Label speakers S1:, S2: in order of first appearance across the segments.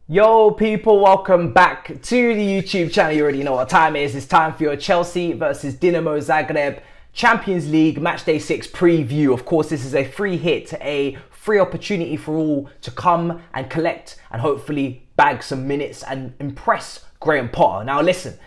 S1: Yo people, welcome back to the YouTube channel. You already know what time it is. It's time for your Chelsea versus Dinamo Zagreb Champions League Matchday 6 preview. Of course, this is a free hit, a free opportunity for all to come and collect and hopefully bag some minutes and impress Graham Potter. Now listen,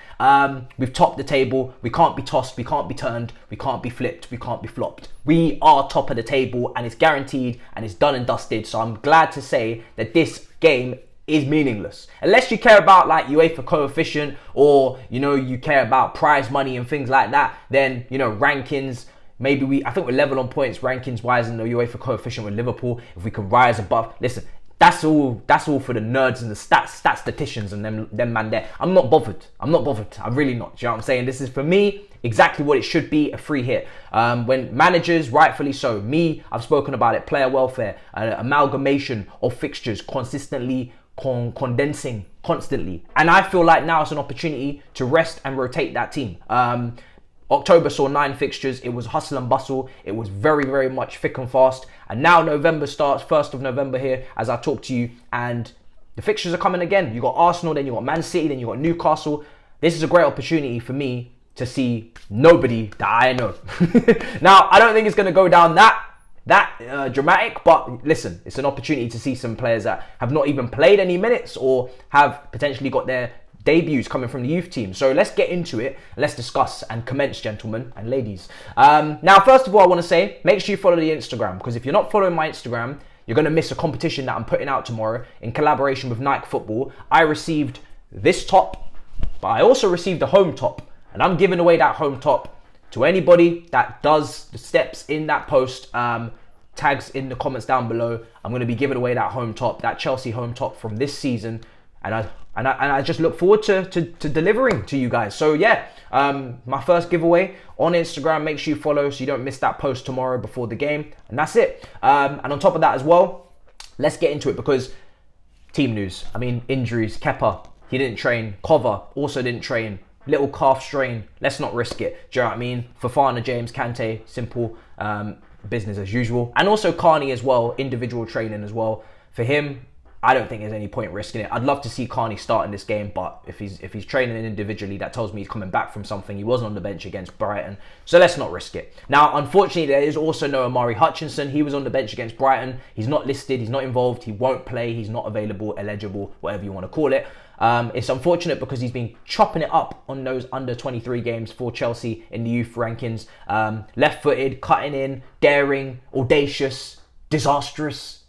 S1: we've topped the table. We can't be tossed, we can't be turned, we can't be flipped, we can't be flopped. We are top of the table and it's guaranteed and it's done and dusted. So I'm glad to say that this game is meaningless. Unless you care about like UEFA coefficient or, you know, you care about prize money and things like that, then, you know, rankings, maybe I think we're level on points rankings wise in the UEFA coefficient with Liverpool. If we can rise above, listen, that's all for the nerds and the statisticians and them man there. I'm not bothered. I'm really not. Do you know what I'm saying? This is for me exactly what it should be, a free hit. When managers, rightfully so, I've spoken about it, player welfare, amalgamation of fixtures consistently, condensing constantly, and I feel like now it's an opportunity to rest and rotate that team. October saw 9 fixtures. It was hustle and bustle. It was very, very much thick and fast. And now November starts, 1st of November here, as I talk to you, and the fixtures are coming again. You got Arsenal, then you got Man City, then you got Newcastle. This is a great opportunity for me to see nobody that I know. Now, I don't think it's going to go down that dramatic, but listen, it's an opportunity to see some players that have not even played any minutes or have potentially got their debuts coming from the youth team. So let's get into it. Let's discuss and commence, gentlemen and ladies. Now, first of all, I want to say, make sure you follow the Instagram, because if you're not following my Instagram, you're going to miss a competition that I'm putting out tomorrow in collaboration with Nike Football. I received this top, but I also received a home top, and I'm giving away that home top to anybody that does the steps in that post, tags in the comments down below. I'm going to be giving away that home top, that Chelsea home top from this season, and I just look forward to delivering to you guys. So yeah, my first giveaway on Instagram. Make sure you follow so you don't miss that post tomorrow before the game, and that's it. And on top of that as well, let's get into it, because team news. I mean, injuries. Kepa, he didn't train. Kova also didn't train. Little calf strain. Let's not risk it. Do you know what I mean? Fofana, James, Kante, simple business as usual. And also Carney as well, individual training as well. For him, I don't think there's any point risking it. I'd love to see Carney start in this game, but if he's training individually, that tells me he's coming back from something. He wasn't on the bench against Brighton, so let's not risk it. Now, unfortunately, there is also no Amari Hutchinson. He was on the bench against Brighton. He's not listed. He's not involved. He won't play. He's not available, eligible, whatever you want to call it. It's unfortunate because he's been chopping it up on those under 23 games for Chelsea in the youth rankings. Left-footed, cutting in, daring, audacious, disastrous.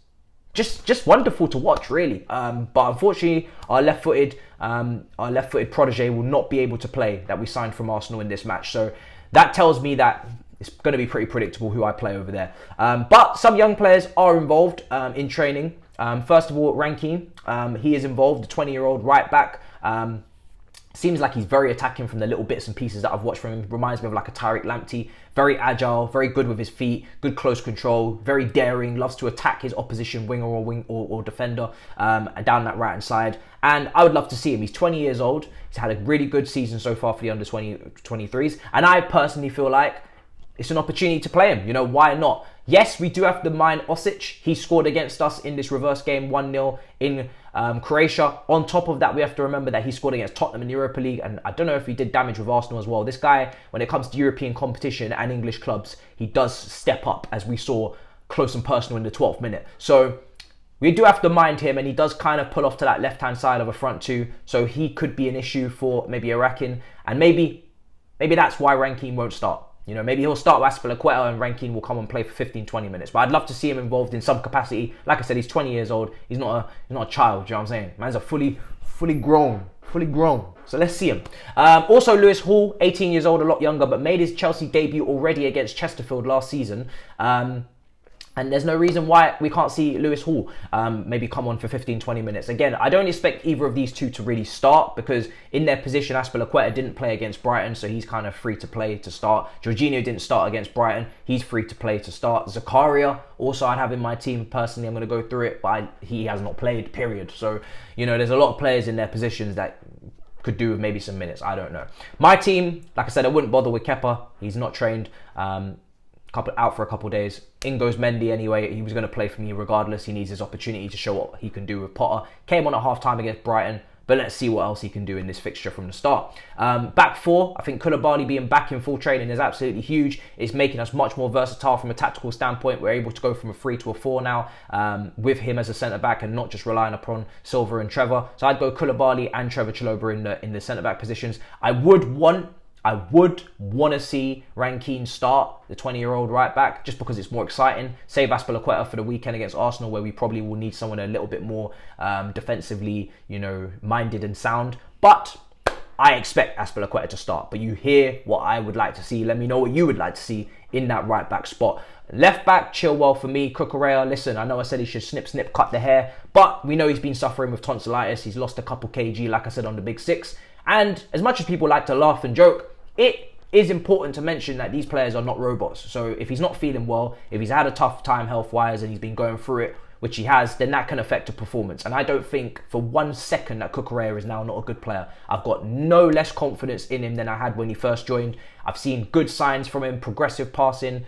S1: Just wonderful to watch, really. But unfortunately, our left-footed protege will not be able to play, that we signed from Arsenal in this match. So that tells me that it's going to be pretty predictable who I play over there. But some young players are involved in training. First of all, Rankine, he is involved, the 20-year-old right back. Seems like he's very attacking from the little bits and pieces that I've watched from him. Reminds me of like a Tariq Lamptey. Very agile, very good with his feet, good close control, very daring, loves to attack his opposition winger or defender down that right-hand side. And I would love to see him. He's 20 years old. He's had a really good season so far for the under 23s. And I personally feel like it's an opportunity to play him. You know, why not? Yes, we do have to mind Osic. He scored against us in this reverse game, 1-0 in Croatia. On top of that, we have to remember that he scored against Tottenham in the Europa League, and I don't know if he did damage with Arsenal as well. This guy, when it comes to European competition and English clubs, he does step up, as we saw close and personal in the 12th minute. So we do have to mind him, and he does kind of pull off to that left-hand side of a front two, so he could be an issue for maybe a Rankine, and maybe that's why Rankine won't start. You know, maybe he'll start with Aspilicueta and Rankine will come and play for 15-20 minutes. But I'd love to see him involved in some capacity. Like I said, he's 20 years old. He's not a child, you know what I'm saying? Man's a fully grown. So let's see him. Also, Lewis Hall, 18 years old, a lot younger, but made his Chelsea debut already against Chesterfield last season. And there's no reason why we can't see Lewis Hall maybe come on for 15-20 minutes. Again, I don't expect either of these two to really start because in their position, Azpilicueta didn't play against Brighton, so he's kind of free to play to start. Jorginho didn't start against Brighton. He's free to play to start. Zakaria, also I'd have in my team personally. I'm going to go through it, but he has not played, period. So, you know, there's a lot of players in their positions that could do with maybe some minutes. I don't know. My team, like I said, I wouldn't bother with Kepa. He's not trained. Out for a couple of days. In goes Mendy anyway. He was going to play for me regardless. He needs his opportunity to show what he can do with Potter. Came on at half-time against Brighton, but let's see what else he can do in this fixture from the start. Back four, I think Koulibaly being back in full training is absolutely huge. It's making us much more versatile from a tactical standpoint. We're able to go from a 3 to a 4 now with him as a centre-back and not just relying upon Silva and Trevor. So I'd go Koulibaly and Trevor Chalobah in the centre-back positions. I would want to see Rankine start, the 20-year-old right back, just because it's more exciting. Save Azpilicueta for the weekend against Arsenal, where we probably will need someone a little bit more defensively, you know, minded and sound. But I expect Azpilicueta to start. But you hear what I would like to see. Let me know what you would like to see in that right back spot. Left back, Chilwell for me. Cucurella, listen, I know I said he should snip, cut the hair, but we know he's been suffering with tonsillitis. He's lost a couple kg, like I said, on the Big Six. And as much as people like to laugh and joke, it is important to mention that these players are not robots. So if he's not feeling well, if he's had a tough time health-wise and he's been going through it, which he has, then that can affect a performance. And I don't think for 1 second that Cucurella is now not a good player. I've got no less confidence in him than I had when he first joined. I've seen good signs from him, progressive passing,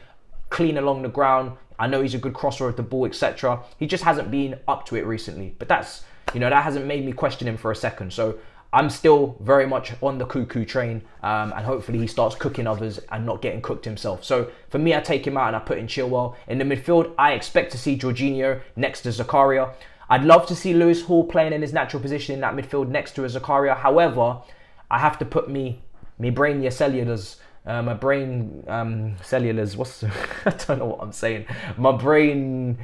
S1: clean along the ground. I know he's a good crosser of the ball, etc. He just hasn't been up to it recently. But that's, you know, that hasn't made me question him for a second. So I'm still very much on the cuckoo train, and hopefully he starts cooking others and not getting cooked himself. So for me, I take him out and I put in Chilwell. In the midfield, I expect to see Jorginho next to Zakaria. I'd love to see Lewis Hall playing in his natural position in that midfield next to a Zakaria. However, I have to put me brain cellulars. My brain cellulars. What's I don't know what I'm saying. My brain's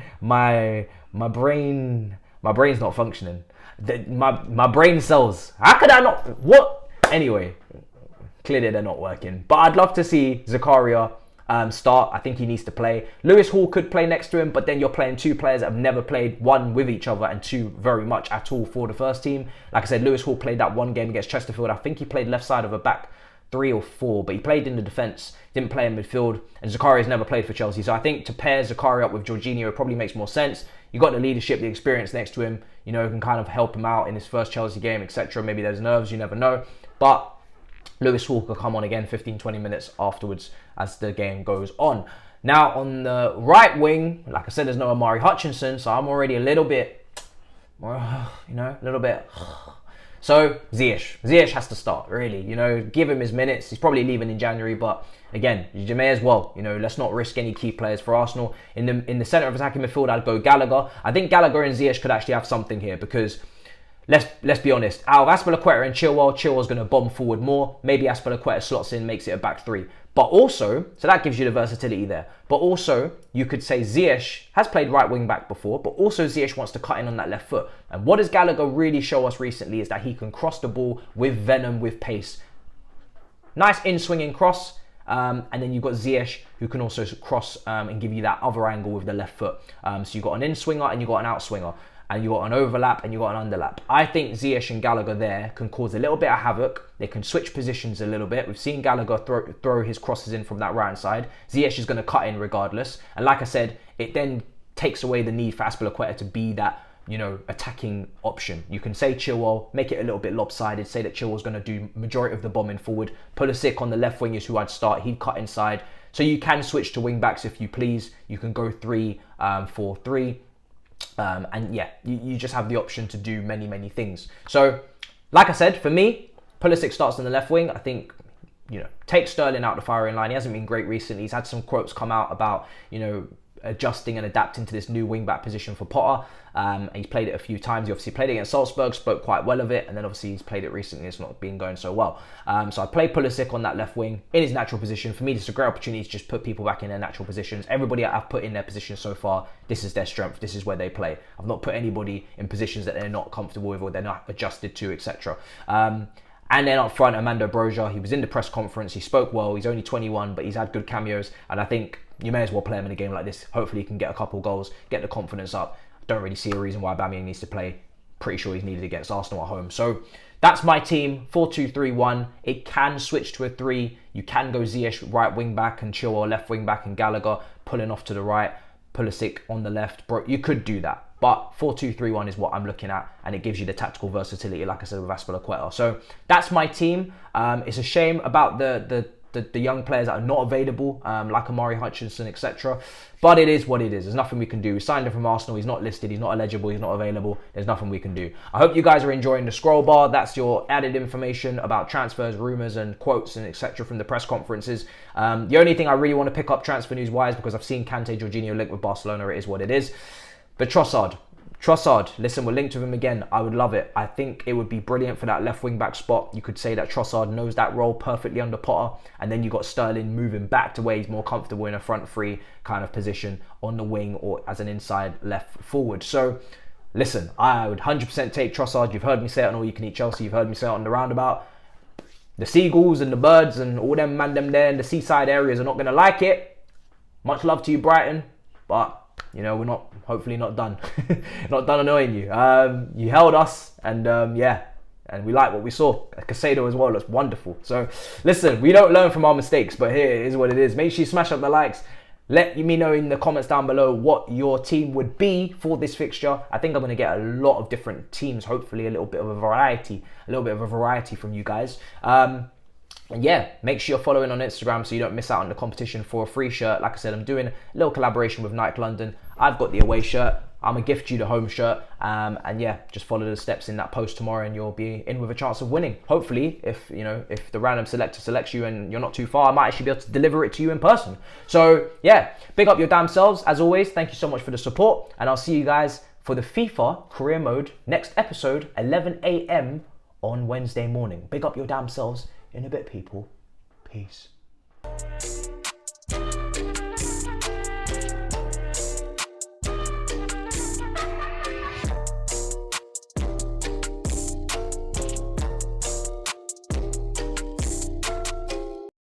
S1: not functioning. My brain cells. How could I not? What? Anyway, clearly they're not working. But I'd love to see Zakaria start. I think he needs to play. Lewis Hall could play next to him, but then you're playing two players that have never played, one with each other and two very much at all for the first team. Like I said, Lewis Hall played that one game against Chesterfield. I think he played left side of a back 3 or 4, but he played in the defence, didn't play in midfield, and Zakaria's never played for Chelsea. So I think to pair Zakaria up with Jorginho, it probably makes more sense. You got the leadership, the experience next to him, you know, can kind of help him out in his first Chelsea game, etc. Maybe there's nerves, you never know. But Lewis Hall could come on again 15-20 minutes afterwards as the game goes on. Now on the right wing, like I said, there's no Amari Hutchinson, so I'm already a little bit, So Ziyech has to start, really. You know, give him his minutes. He's probably leaving in January, but again, you may as well. You know, let's not risk any key players for Arsenal. In the centre of attacking midfield, I'd go Gallagher. I think Gallagher and Ziyech could actually have something here because let's be honest. Out of Azpilicueta and Chilwell's going to bomb forward more. Maybe Azpilicueta slots in, makes it a back 3. But also, so that gives you the versatility there. But also, you could say Ziyech has played right wing back before, but also Ziyech wants to cut in on that left foot. And what does Gallagher really show us recently is that he can cross the ball with venom, with pace. Nice in-swinging cross. And then you've got Ziyech who can also cross and give you that other angle with the left foot. So you've got an in-swinger and you've got an out-swinger. And you've got an overlap and you've got an underlap. I think Ziyech and Gallagher there can cause a little bit of havoc. They can switch positions a little bit. We've seen Gallagher throw his crosses in from that right hand side. Ziyech is going to cut in regardless. And like I said, it then takes away the need for Azpilicueta to be that, you know, attacking option. You can say Chilwell, make it a little bit lopsided, say that Chilwell's going to do majority of the bombing forward. Pulisic on the left wing is who I'd start. He'd cut inside. So you can switch to wing backs if you please. You can go 3-4-3. And yeah, you just have the option to do many things. So, like I said, for me, Pulisic starts on the left wing. I think, you know, take Sterling out the firing line. He hasn't been great recently. He's had some quotes come out about, you know, adjusting and adapting to this new wing-back position for Potter. He's played it a few times. He obviously played it against Salzburg, spoke quite well of it, and then obviously he's played it recently. It's not been going so well. So I play Pulisic on that left wing in his natural position. For me, this is a great opportunity to just put people back in their natural positions. Everybody I've put in their position so far, this is their strength. This is where they play. I've not put anybody in positions that they're not comfortable with or they're not adjusted to, etc. And then up front, Armando Broja, he was in the press conference. He spoke well. He's only 21, but he's had good cameos. And I think you may as well play him in a game like this. Hopefully he can get a couple goals, get the confidence up. Don't really see a reason why Aubameyang needs to play. Pretty sure he's needed against Arsenal at home. So that's my team, 4-2-3-1. It can switch to a 3. You can go Ziyech right wing back and Chilwell left wing back and Gallagher pulling off to the right, Pulisic on the left. Bro, you could do that. But 4-2-3-1 is what I'm looking at, and it gives you the tactical versatility, like I said, with Azpilicueta. So that's my team. It's a shame about the young players that are not available, like Amari Hutchinson, etc. But it is what it is. There's nothing we can do. We signed him from Arsenal. He's not listed. He's not eligible. He's not available. There's nothing we can do. I hope you guys are enjoying the scroll bar. That's your added information about transfers, rumours and quotes and etc. from the press conferences. The only thing I really want to pick up transfer news-wise, because I've seen Kante Jorginho linked with Barcelona, it is what it is. But Trossard, listen, we're linked with him again. I would love it. I think it would be brilliant for that left wing back spot. You could say that Trossard knows that role perfectly under Potter, and then you got Sterling moving back to where he's more comfortable in a front three kind of position on the wing or as an inside left forward. So listen, I would 100% take Trossard. You've heard me say it on All You Can Eat Chelsea. You've heard me say it on the roundabout. The seagulls and the birds and all them there in the seaside areas are not going to like it. Much love to you, Brighton, but you know, we're not, hopefully not done. Not done annoying you. You held us, and yeah, and we like what we saw. Casado as well looks wonderful. So listen, we don't learn from our mistakes, but here is what it is. Make sure you smash up the likes. Let me know in the comments down below what your team would be for this fixture. I think I'm going to get a lot of different teams, hopefully a little bit of a variety from you guys. And yeah, make sure you're following on Instagram so you don't miss out on the competition for a free shirt. Like I said, I'm doing a little collaboration with Nike London. I've got the away shirt. I'm going to gift you the home shirt. And yeah, just follow the steps in that post tomorrow and you'll be in with a chance of winning. Hopefully, if the random selector selects you and you're not too far, I might actually be able to deliver it to you in person. So yeah, big up your damn selves. As always, thank you so much for the support. And I'll see you guys for the FIFA Career Mode next episode, 11 a.m. on Wednesday morning. Big up your damn selves. In a bit, people. Peace.